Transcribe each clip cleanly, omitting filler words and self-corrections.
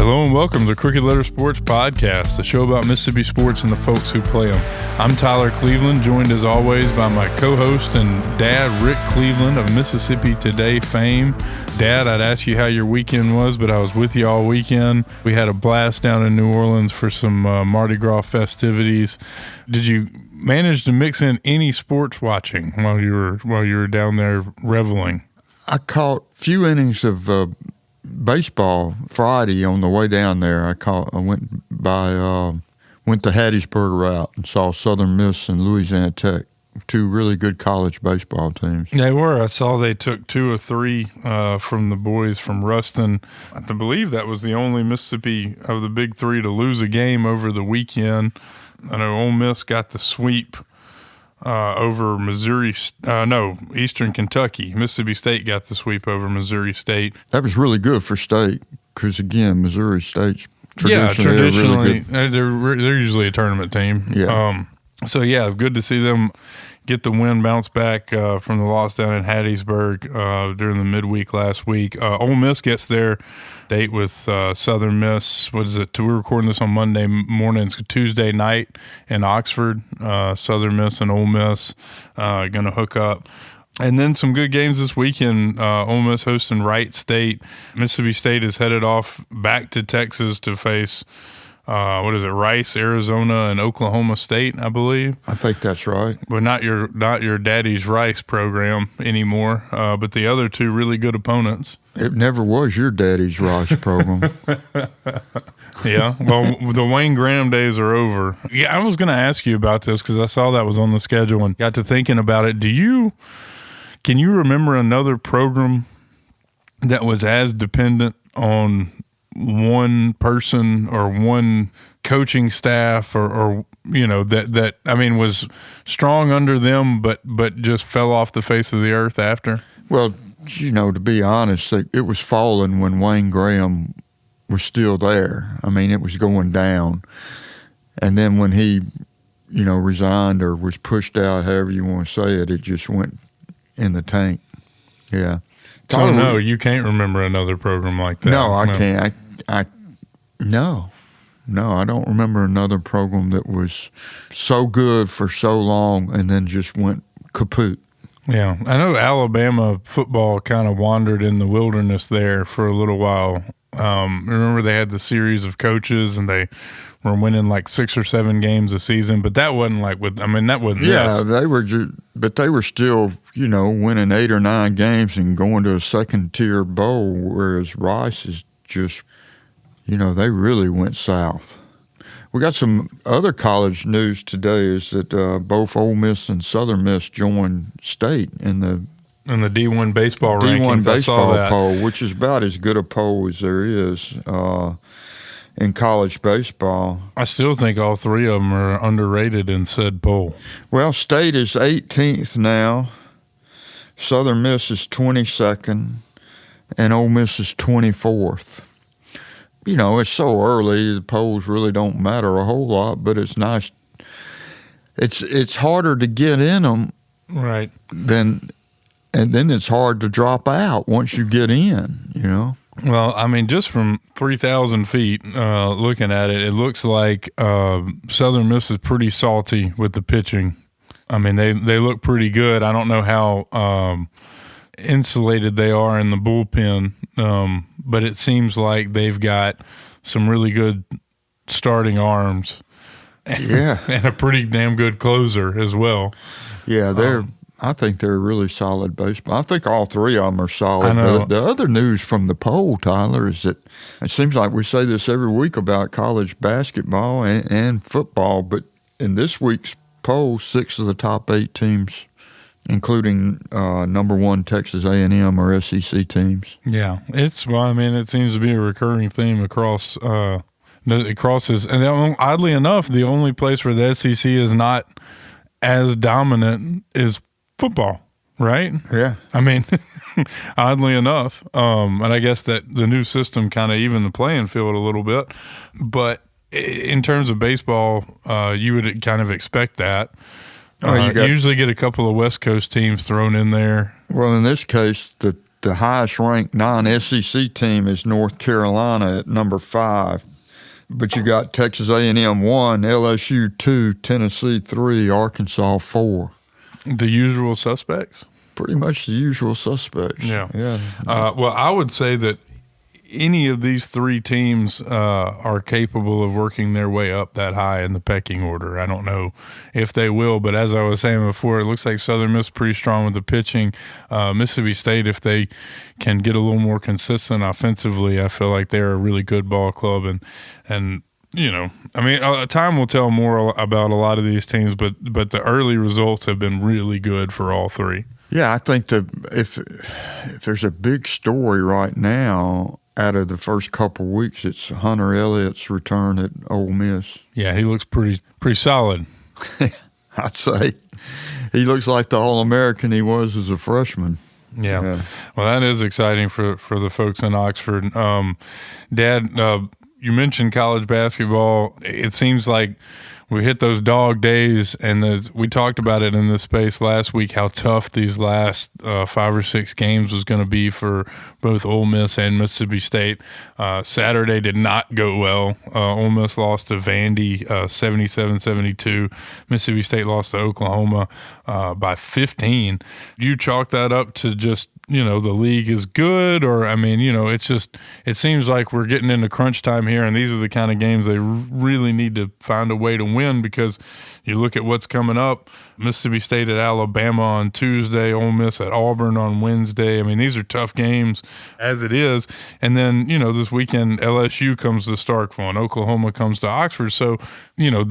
Hello and welcome to the Crooked Letter Sports Podcast, the show about Mississippi sports and the folks who play them. I'm Tyler Cleveland, joined as always by my co-host and dad, Rick Cleveland of Mississippi Today fame. Dad, I'd ask you how your weekend was, but I was with you all weekend. We had a blast down in New Orleans for some Mardi Gras festivities. Did you manage to mix in any sports watching while you were down there reveling? I caught a few innings of baseball Friday on the way down there. I went to Hattiesburg route and saw Southern Miss and Louisiana Tech, two really good college baseball teams. They were. I saw they took 2 or 3 from the boys from Ruston. I believe that was the only Mississippi of the big 3 to lose a game over the weekend. I know Ole Miss got the sweep over Eastern Kentucky. Mississippi State got the sweep over Missouri State. That was really good for State because, again, Missouri State's traditionally really they're usually a tournament team. Yeah. So, good to see them get the win, bounce back from the loss down in Hattiesburg during the midweek last week. Ole Miss gets their date with Southern Miss. What is it? We're recording this on Monday morning. It's Tuesday night in Oxford. Southern Miss and Ole Miss going to hook up. And then some good games this weekend. Ole Miss hosting Wright State. Mississippi State is headed off back to Texas to face Rice, Arizona, and Oklahoma State, I believe. I think that's right. But not your daddy's Rice program anymore, but the other 2 really good opponents. It never was your daddy's Rice program. Yeah, well, the Wayne Graham days are over. Yeah, I was going to ask you about this because I saw that was on the schedule and got to thinking about it. Can you remember another program that was as dependent on one person or one coaching staff or was strong under them but just fell off the face of the earth after? Well, to be honest, it was falling when Wayne Graham was still there. I mean, it was going down. And then when he, resigned or was pushed out, however you want to say it, it just went in the tank. Yeah. So no, you can't remember another program like that. No, I can't. No, I don't remember another program that was so good for so long and then just went kaput. Yeah, I know Alabama football kind of wandered in the wilderness there for a little while. Remember they had the series of coaches and they were winning like 6 or 7 games a season, but that wasn't that wasn't this. They were still, winning 8 or 9 games and going to a second-tier bowl, whereas Rice is just, they really went south. We got some other college news today is that both Ole Miss and Southern Miss joined State in the D1 baseball rankings. D1 baseball poll, which is about as good a poll as there is in college baseball. I still think all 3 of them are underrated in said poll. Well, State is 18th now. Southern Miss is 22nd, and Ole Miss is 24th. It's so early, the polls really don't matter a whole lot, but it's nice. It's harder to get in them. Right. And then it's hard to drop out once you get in, Well, I mean, just from 3,000 feet looking at it, it looks like Southern Miss is pretty salty with the pitching. I mean, they look pretty good. I don't know how insulated they are in the bullpen, but it seems like they've got some really good starting arms. Yeah. And a pretty damn good closer as well. Yeah, I think they're a really solid baseball. I think all 3 of them are solid. I know. But the other news from the poll, Tyler, is that it seems like we say this every week about college basketball and football, but in this week's poll, 6 of the top 8 teams, including number 1 Texas A&M or SEC teams. Yeah, it seems to be a recurring theme across. It crosses, and oddly enough, the only place where the SEC is not as dominant is football, right? Yeah. I mean, oddly enough, and I guess that the new system kind of evened the playing field a little bit, but in terms of baseball, you would kind of expect that. You usually get a couple of West Coast teams thrown in there. Well, in this case, the the highest-ranked non-SEC team is North Carolina at number 5. But you got Texas A&M 1, LSU 2, Tennessee 3, Arkansas 4. The usual suspects? Pretty much the usual suspects. Yeah. Yeah. Well, I would say that any of these 3 teams are capable of working their way up that high in the pecking order. I don't know if they will, but as I was saying before, it looks like Southern Miss is pretty strong with the pitching. Mississippi State, if they can get a little more consistent offensively, I feel like they're a really good ball club. And you know, I mean, time will tell more about a lot of these teams, but the early results have been really good for all 3. Yeah, I think that if there's a big story right now out of the first couple of weeks, it's Hunter Elliott's return at Ole Miss. Yeah, he looks pretty solid. I'd say he looks like the All-American he was as a freshman. Yeah. Well, that is exciting for the folks in Oxford. Dad, you mentioned college basketball. It seems like we hit those dog days, and we talked about it in this space last week, how tough these last 5 or 6 games was going to be for both Ole Miss and Mississippi State. Saturday did not go well. Ole Miss lost to Vandy 77-72. Mississippi State lost to Oklahoma by 15. Do you chalk that up to just, you know, the league is good, or, I mean, you know, it seems like we're getting into crunch time here, and these are the kind of games they really need to find a way to win, because you look at what's coming up: Mississippi State at Alabama on Tuesday, Ole Miss at Auburn on Wednesday. I mean, these are tough games as it is. And then, you know, this weekend LSU comes to Starkville and Oklahoma comes to Oxford. So, you know,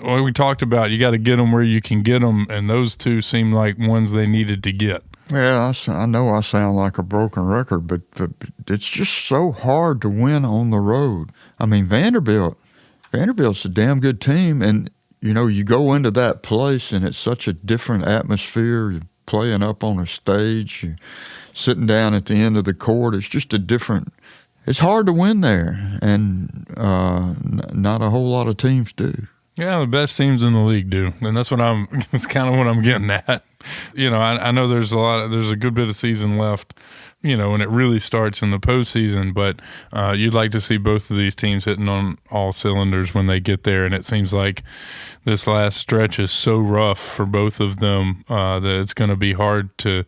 what we talked about, you got to get them where you can get them, and those two seem like ones they needed to get. Yeah, I know I sound like a broken record, but it's just so hard to win on the road. I mean, Vanderbilt's a damn good team, and, you know, you go into that place, and it's such a different atmosphere. You're playing up on a stage, you're sitting down at the end of the court. It's just it's hard to win there, and not a whole lot of teams do. Yeah, the best teams in the league do, and that's kind of what I'm getting at. You know, I know there's a good bit of season left, you know, and it really starts in the postseason, but you'd like to see both of these teams hitting on all cylinders when they get there, and it seems like this last stretch is so rough for both of them that it's going to be hard to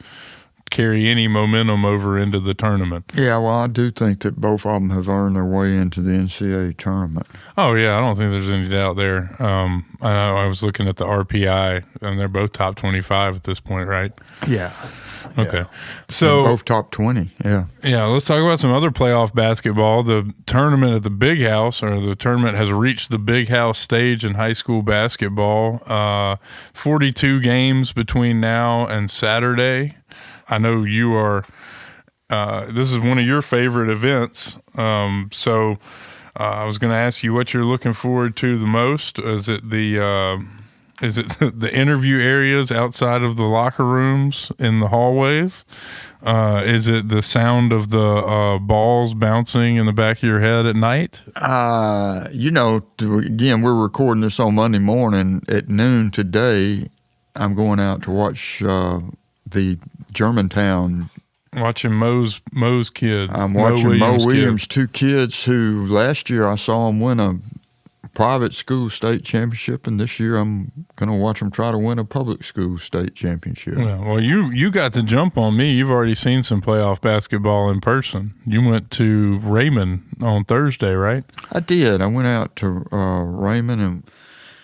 carry any momentum over into the tournament. Yeah, well, I do think that both of them have earned their way into the NCAA tournament. Oh, yeah, I don't think there's any doubt there. I know I was looking at the RPI, and they're both top 25 at this point, right? Yeah. Okay. Yeah. So both top 20, yeah. Yeah, let's talk about some other playoff basketball. The tournament at the Big House, or the tournament has reached the Big House stage in high school basketball. 42 games between now and Saturday. I know you are this is one of your favorite events. So I was going to ask you what you're looking forward to the most. Is it the interview areas outside of the locker rooms in the hallways? Is it the sound of the balls bouncing in the back of your head at night? You know, again, we're recording this on Monday morning at noon today. I'm going out to watch the Germantown. Watching Mo's kids. I'm watching Mo Williams' two kids who last year I saw them win a private school state championship, and this year I'm going to watch them try to win a public school state championship. Yeah, well, you got the jump on me. You've already seen some playoff basketball in person. You went to Raymond on Thursday, right? I did. I went out to Raymond, and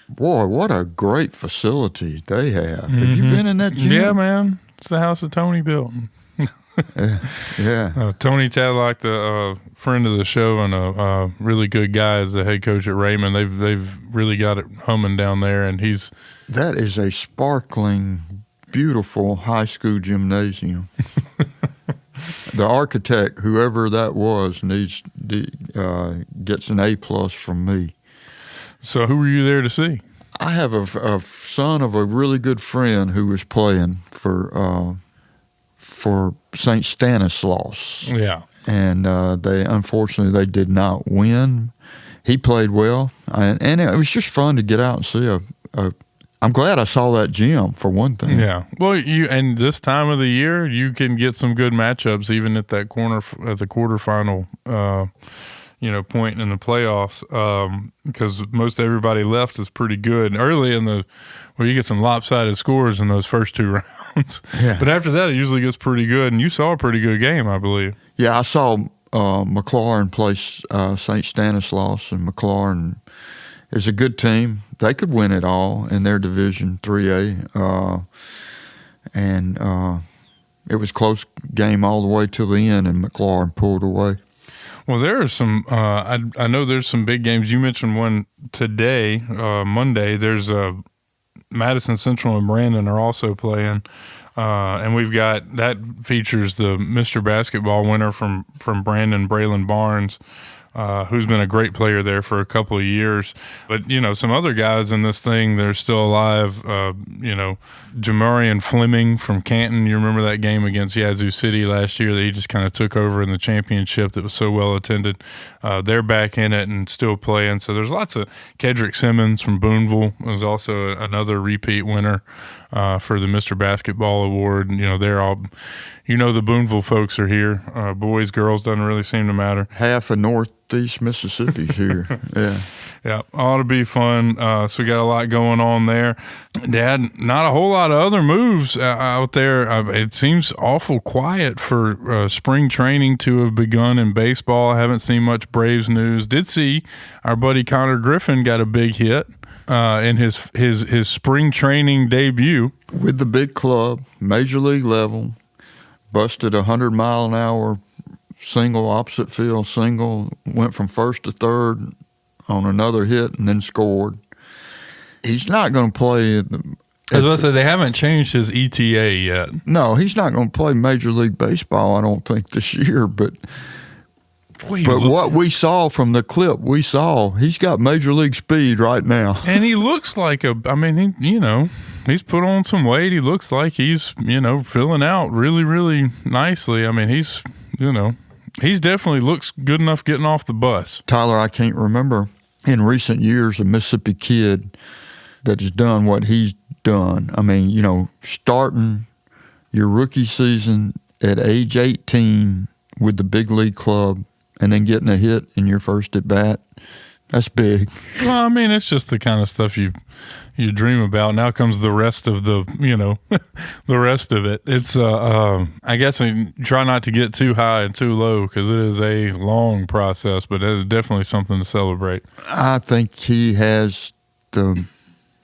boy, what a great facility they have. Mm-hmm. Have you been in that gym? Yeah, man. It's the house that Tony built. Yeah. Tony Tadlock, the friend of the show and a really good guy, is the head coach at Raymond. They've really got it humming down there, and that is a sparkling, beautiful high school gymnasium. The architect, whoever that was, gets an A+ from me. So who were you there to see? I have a son of a really good friend who was playing for St. Stanislaus. Yeah. And unfortunately they did not win. He played well, and it was just fun to get out and see a I'm glad I saw that gym for one thing. Yeah. Well, and this time of the year, you can get some good matchups even at that at the quarterfinal, point in the playoffs, because most everybody left is pretty good early you get some lopsided scores in those first two rounds. Yeah. But after that, it usually gets pretty good, and you saw a pretty good game, I believe. Yeah, I saw McLaurin play St. Stanislaus, and McLaurin is a good team. They could win it all in their Division 3A, and it was close game all the way till the end, and McLaurin pulled away. Well, there are some. I know there's some big games. You mentioned one today, Monday. There's Madison Central and Brandon are also playing, and we've got that features the Mr. Basketball winner from Brandon, Braylon Barnes, who's been a great player there for a couple of years. But, some other guys in this thing, they're still alive. Jamarian Fleming from Canton, you remember that game against Yazoo City last year that he just kind of took over in the championship that was so well attended. They're back in it and still playing. So there's lots of Kedrick Simmons from Boonville was also another repeat winner for the Mr. Basketball Award. They're all, the Boonville folks are here. Boys, girls, doesn't really seem to matter. Half of Northeast Mississippi's here. Yeah. Yeah, ought to be fun. So we got a lot going on there. Dad, not a whole lot of other moves out there. It seems awful quiet for spring training to have begun in baseball. I haven't seen much Braves news. Did see our buddy Connor Griffin got a big hit in his spring training debut. With the big club, major league level, busted 100-mile-an-hour single, opposite field single, went from first to third on another hit and then scored. He's not going to play. I was about to say, they haven't changed his ETA yet. No, he's not going to play Major League Baseball, I don't think, this year. But what we saw from the clip he's got Major League speed right now. And he looks like he's put on some weight. He looks like he's, filling out really, really nicely. I mean, he's definitely looks good enough getting off the bus. Tyler, I can't remember in recent years a Mississippi kid that has done what he's done. I mean, starting your rookie season at age 18 with the big league club and then getting a hit in your first at bat, that's big. Well, I mean, it's just the kind of stuff you dream about. Now comes the rest of the rest of it. It's I guess I try not to get too high and too low because it is a long process, but it is definitely something to celebrate. I think he has the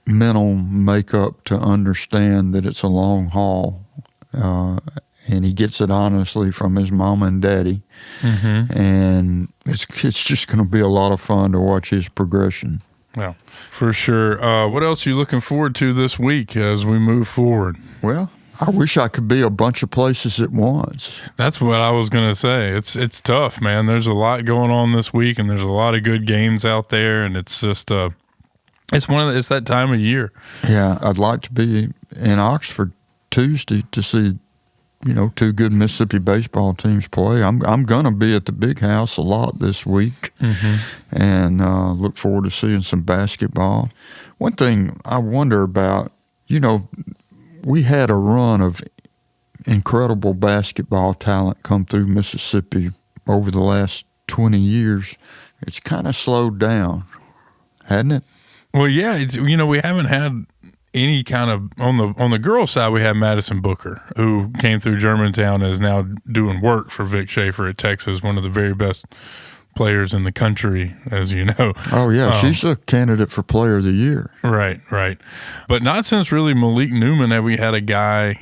mental makeup to understand that it's a long haul, and he gets it honestly from his mom and daddy. Mm-hmm. And it's just going to be a lot of fun to watch his progression. Yeah, for sure. What else are you looking forward to this week as we move forward? Well, I wish I could be a bunch of places at once. That's what I was going to say. It's tough, man. There's a lot going on this week, and there's a lot of good games out there, and it's just it's that time of year. Yeah, I'd like to be in Oxford Tuesday to see two good Mississippi baseball teams play. I'm going to be at the Big House a lot this week, mm-hmm. and look forward to seeing some basketball. One thing I wonder about, we had a run of incredible basketball talent come through Mississippi over the last 20 years. It's kind of slowed down, hadn't it? Well, yeah, we haven't had any kind of on the girls' side. We have Madison Booker, who came through Germantown and is now doing work for Vic Schaefer at Texas, one of the very best players in the country, as you know. Oh yeah, she's a candidate for Player of the Year. Right. But not since really Malik Newman have we had a guy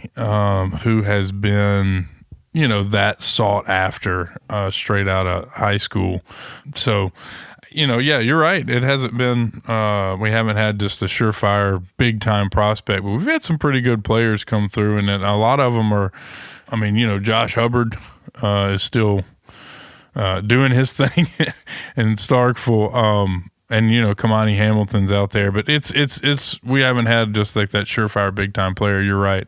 who has been that sought after straight out of high school. So. Yeah, you're right. It hasn't been we haven't had just a surefire big-time prospect, but we've had some pretty good players come through, and a lot of them are, Josh Hubbard is still doing his thing in Starkville, and, Kamani Hamilton's out there, but it's we haven't had just like that surefire big-time player. You're right.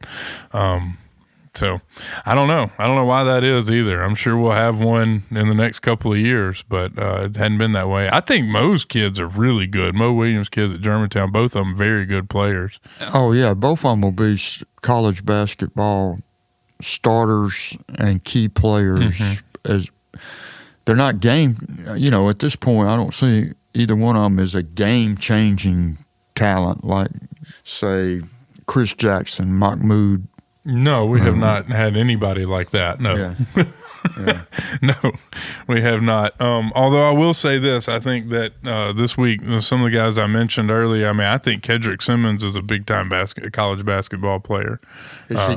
So I don't know. I don't know why that is either. I'm sure we'll have one in the next couple of years, but it hadn't been that way. I think Mo's kids are really good. Mo Williams' kids at Germantown, both of them very good players. Oh, yeah. Both of them will be college basketball starters and key players. As they're not game, at this point, I don't see either one of them as a game-changing talent like, say, Chris Jackson, Mahmoud. No, we have not had anybody like that. No. Yeah. Yeah. No, we have not. Although I will say this, I think that this week, some of the guys I mentioned earlier, I think Kedrick Simmons is a big-time college basketball player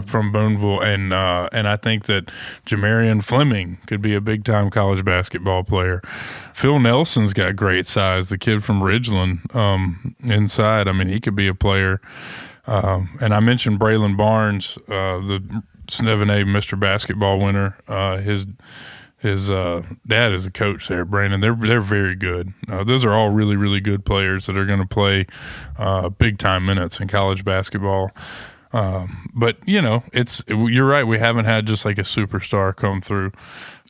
from Boonville, and I think that Jamarian Fleming could be a big-time college basketball player. Phil Nelson's got great size, the kid from Ridgeland inside. He could be a player. And I mentioned Braylon Barnes, the 7A Mr. Basketball winner. His dad is a coach there, Brandon. They're very good. Those are all really, really good players that are going to play big time minutes in college basketball. But you're right. We haven't had just like a superstar come through.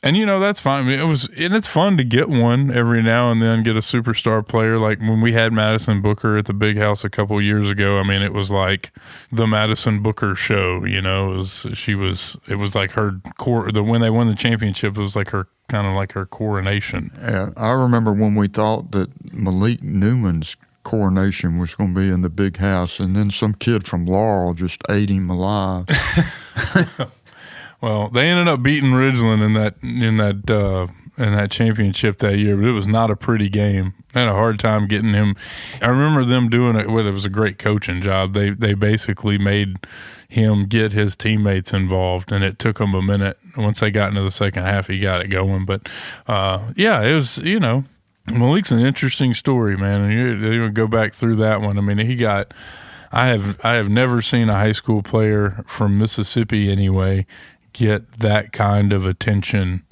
And that's fine. It's fun to get one every now and then, get a superstar player. Like when we had Madison Booker at the Big House a couple years ago. It was like the Madison Booker show. It was like her core. When they won the championship, it was like her kind of like her coronation. Yeah, I remember when we thought that Malik Newman's coronation was going to be in the Big House, and then some kid from Laurel just ate him alive. Well, they ended up beating Ridgeland in that championship that year, but it was not a pretty game. I had a hard time getting him. I remember them doing it. Well, it was a great coaching job. They basically made him get his teammates involved, and it took them a minute. Once they got into the second half, he got it going. But it was Malik's an interesting story, man. And you go back through that one. He got. I have never seen a high school player from Mississippi anyway get that kind of attention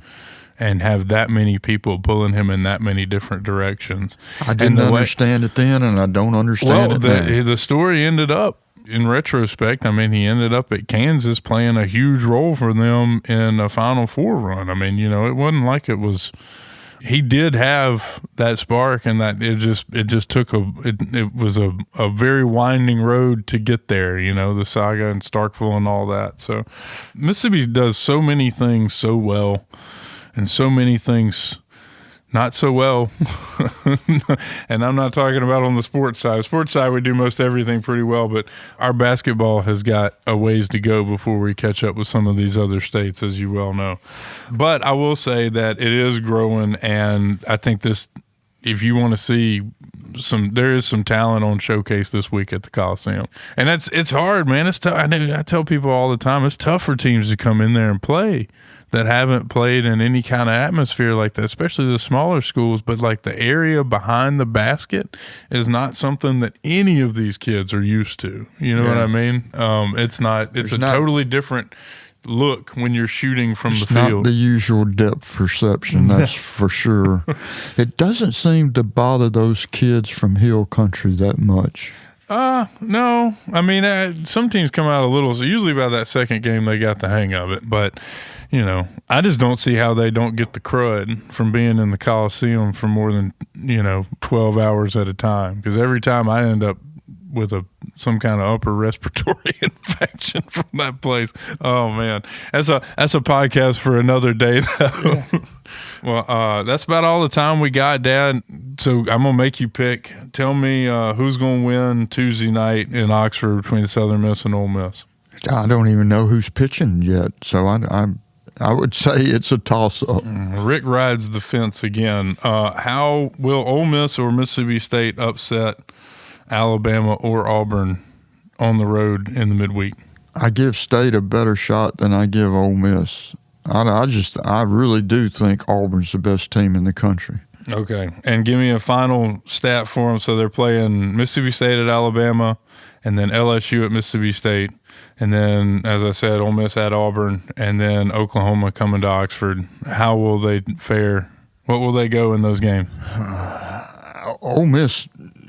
and have that many people pulling him in that many different directions. I didn't understand it then, and I don't understand it now. The story ended up, in retrospect, he ended up at Kansas playing a huge role for them in a Final Four run. It wasn't like it was – he did have that spark, and that it just took it was a very winding road to get there, the saga and Starkville and all that. So Mississippi does so many things so well and so many things not so well. And I'm not talking about on the sports side. Sports side, we do most everything pretty well, but our basketball has got a ways to go before we catch up with some of these other states, as you well know. But I will say that it is growing, and I think this, if you want to see there is some talent on showcase this week at the Coliseum. And it's hard, man. It's tough. I tell people all the time, it's tough for teams to come in there and play that haven't played in any kind of atmosphere like that, especially the smaller schools. But like the area behind the basket is not something that any of these kids are used to. You know what I mean? It's a totally different look when you're shooting from the field. Not the usual depth perception, that's for sure. It doesn't seem to bother those kids from hill country that much. No. Some teams come out a little, so usually by that second game they got the hang of it. But, I just don't see how they don't get the crud from being in the Coliseum for more than, 12 hours at a time. Because every time I end up with some kind of upper respiratory infection from that place. Oh man, that's a podcast for another day though. Yeah. Well, that's about all the time we got, Dad. So I'm gonna make you pick. Tell me who's gonna win Tuesday night in Oxford between Southern Miss and Ole Miss. I don't even know who's pitching yet, so I would say it's a toss-up. Rick rides the fence again. How will Ole Miss or Mississippi State upset Alabama or Auburn on the road in the midweek? I give State a better shot than I give Ole Miss. I really do think Auburn's the best team in the country. Okay. And give me a final stat for them. So they're playing Mississippi State at Alabama, and then LSU at Mississippi State, and then, as I said, Ole Miss at Auburn, and then Oklahoma coming to Oxford. How will they fare? What will they go in those games? Ole Miss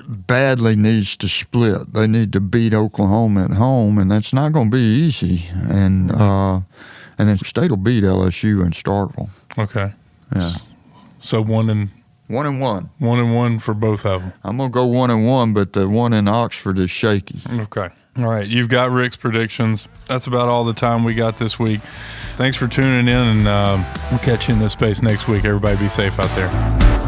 badly needs to split. They need to beat Oklahoma at home, and that's not going to be easy. And then State will beat LSU in Starkville. Okay. Yeah. So 1-1. 1-1 for both of them. I'm going to go 1-1, but the one in Oxford is shaky. Okay. All right. You've got Rick's predictions. That's about all the time we got this week. Thanks for tuning in, and we'll catch you in this space next week. Everybody be safe out there.